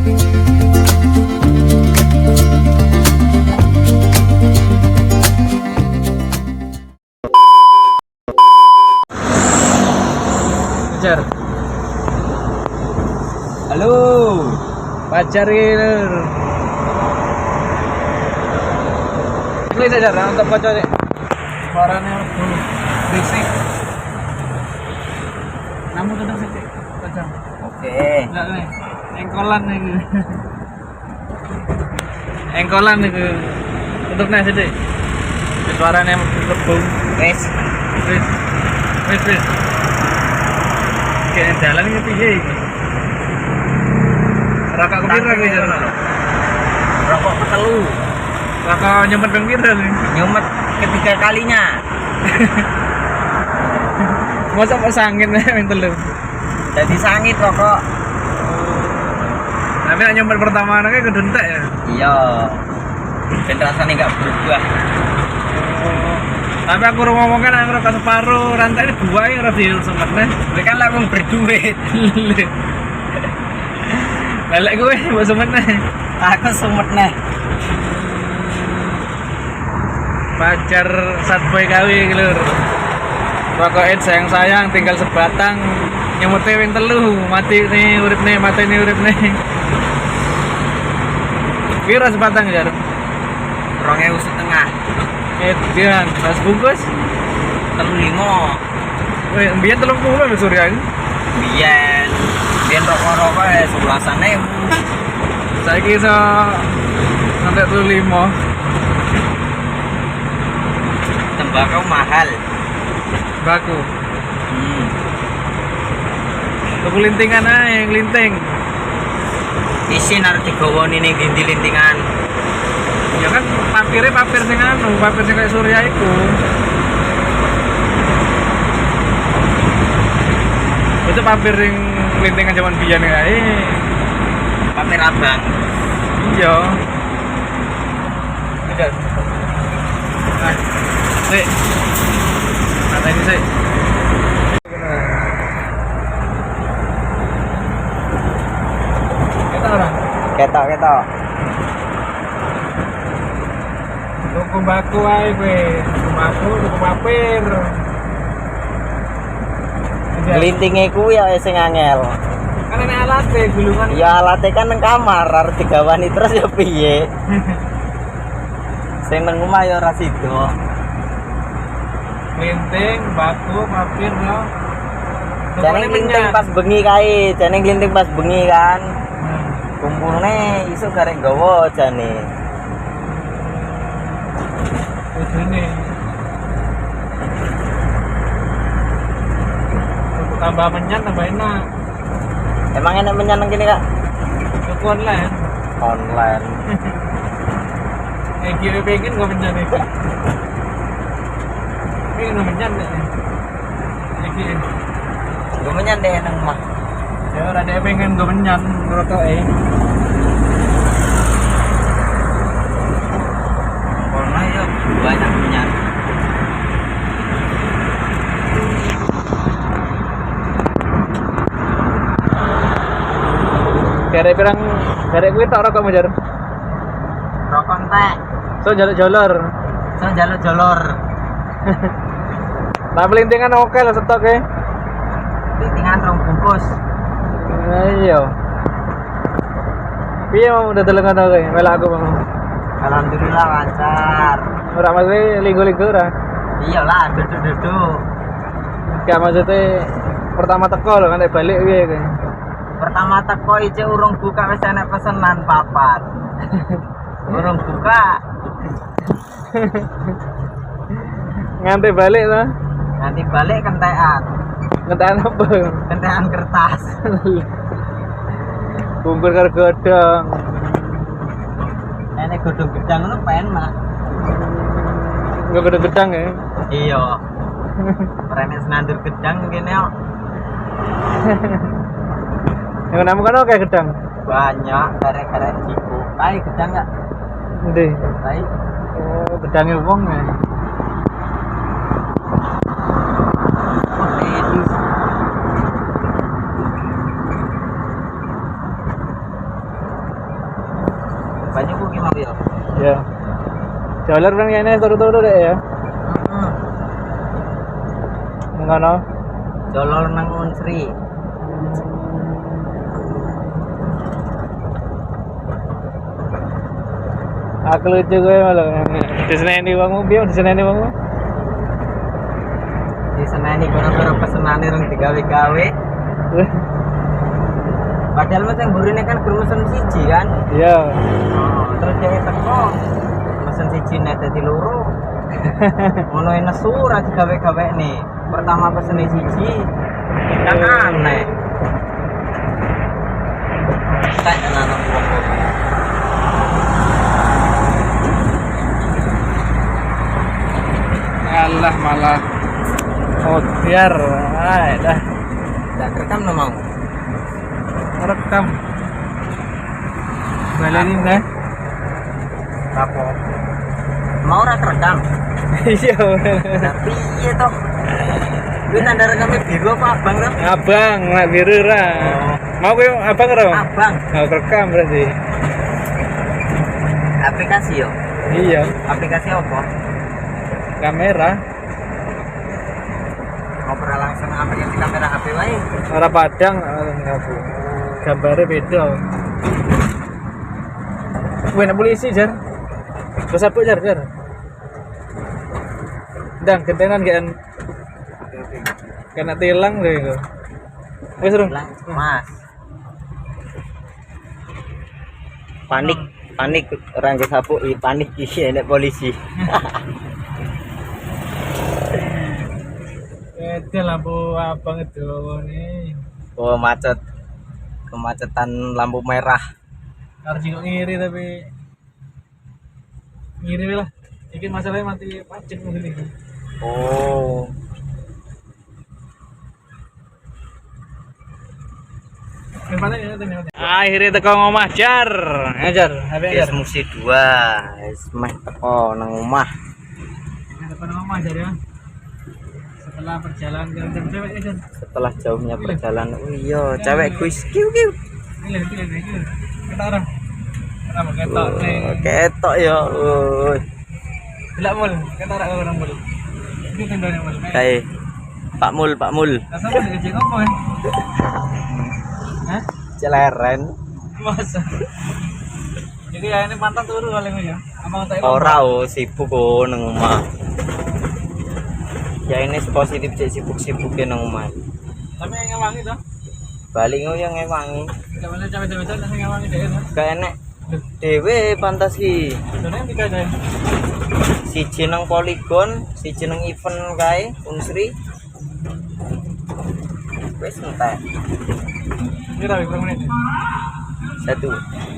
Pacar. Halo, Pacar gitu. Ini saja untuk pacar nih. Suaranya berisik. Namun tetap sih pacar. oke. Enggak nih. Engkolan nih. Engkolan nih. Tutup nih sedih. Suaranya lebu. Wes, Wis. Kayak jalan ini piye iki? Rokok kepira kuwi jar? rokok ketelu, Rokok nyempet ping pira nih? nyumet ketiga kalinya. Mosok kok sangin ping telu. Jadi sangit rokok. Tapi nek nyempet pertama anake kudu entek ya. Iya. Dan rasanya nggak berubah. Tapi aku ngomong kan aku rokok separuh rantai ini dua yang harus disempet nih. Gue kan langsung berduit. Balik gue buat sempet nih. Aku sumet nih. Pacar satboy kawi lur. Rokok sayang tinggal sebatang. Nyemute ping telu, mati nih urip nih, mati nih urip nih. Pira sebatang jar? 2.500. Edian, mas bungkus. 35. Wih, mbiyen 30 lho Surya. Biyen rokok-rokok ya 11.000. Saiki iso sampai 35. Tembakau mahal. Baku. Tuku lintingan ae, nglinting. Isin harus digawoni ning dindi lintingan. Ya kan papir sing anu, papir sing kayak Surya iku. Itu papir yang lintingan zaman biyen kae. Papir abang. Iya. Tidak. Nah, sik. Nah, ini sik. Kita orang. Ketok. Tuku baku ae kowe. Tuku papir. Glintinge kuwi ya sing angel. Kan enek alate gulungan. Ya alate kan nang kamar arep digawani terus ya piye. Sing nang omah ya ora sida. Glinting, baku, papir no. Jane glinting pas bengi kae, jane glinting pas bengi kan. Kumpulne iso garek gawa jane. Ini. Tambah menyan, tambah enak. Emang enak menyan nang kene, Kak? Tuku online. Online. Gue pengen gak menyan itu. Pengen gak menyan deh. Gue menyan deh nang omah. Ya ada pengen gak menyan rokok Karena ya banyak menyan. Karek kuwi tok rokok Majar. Rokok entek. So jalur-jalur. So jalur-jalur. Nah, pelintingan oke lah stok e. Lintingan 2 bungkus. Iya. Piye mau udah telengan oke, melak aku mau. Alhamdulillah lancar. Ora mesti linggo-linggo ora. Iyalah, duduk-duduk. Gak maksudnya pertama teko lho kan nek balik piye kowe. Pertama teko iki urung buka wis enek pesenan papat. Urung buka. Nganti balik to. Nanti balik kentekan. Ngetan apa? Kentekan kertas. Bungkur karo godhong. Enek godhong gedang ngono penak. Enggak gede gedang ya. Iya. Renek senandur gedang kene kok. Yang namu kan oke gedang. Banyak karek-karek jiku. Kae gedang enggak? Endi? Kae. Oh, gedangnya wong ya. Banyak ku gimana ya? Ya. Jalan nang kene turu-turu deh ya. Heeh. Ngono. Jolor nang Unsri. Aku lucu gue malah. Diseneni wongmu piye diseneni wongmu? Di seneni kono pesenane rong digawe-gawe. Padahal mas yang burine kan bermesen siji kan? Iya. Oh, terus dia teko. Mesen siji nek dadi loro. Ngono nesu ora digawe-gawe nih. Pertama pesen siji kan aneh. Tak anak wong. Allah malah biar dah Tak rekam no mau. rekam balenin dah Apa? Mau ora rekam? iya Tapi iya toh. Gue tanda rekamnya biru apa abang toh? abang nak biru ra mau gue abang ra Abang. mau rekam berarti Aplikasi yo. iya Aplikasi apa? kamera Ngobrol langsung aplikasi kamera HP wae. ora padang ngaku gambarnya beda gue nak polisi jar terus apa jar ndang gentenan kan kena tilang deh itu wes rung Mas. Panik orang ke sapu panik isi enek polisi. itu lampu abang itu nih Oh macet. Kemacetan lampu merah. harus juga ngiri tapi ngiri lah ini masalahnya mati pacet mungkin ini Oh. akhirnya teko ngomah jar ngajar apa Yes, musi 2. Wis meh teko nang omah. teko ngomah jar ya setelah perjalanan jam cewek ya jar Setelah jauhnya perjalanan. Oh iya, cewek kuis kiu kiu. ini kita orang kenapa ketok nih Ketok ya. Oi. gelap mul kita orang mul ini tendanya mul Kae. Pak Mul. rasa mau dikecil apa kan hah Celeren. masa jadi ya ini pantang turu paling ya abang tak Ora sibuk nang omah. Ya ini positif cek sibuk-sibuke nang omah. tapi yang ngewangi tuh Balik yang ngewangi. gak boleh capek-capek langsung ngewangi deh ya Gak enek. Dewe pantas ki. sebenarnya tiga aja Siji nang Polygon, siji nang event kae Unsri. Wes entek. ini rawi berapa menit Satu.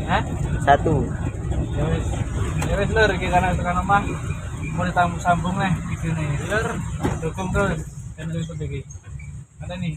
hah ya wes lur iki karena tekan omah mau ditambung sambung nih video nih lur dukung terus channel YouTube iki ada nih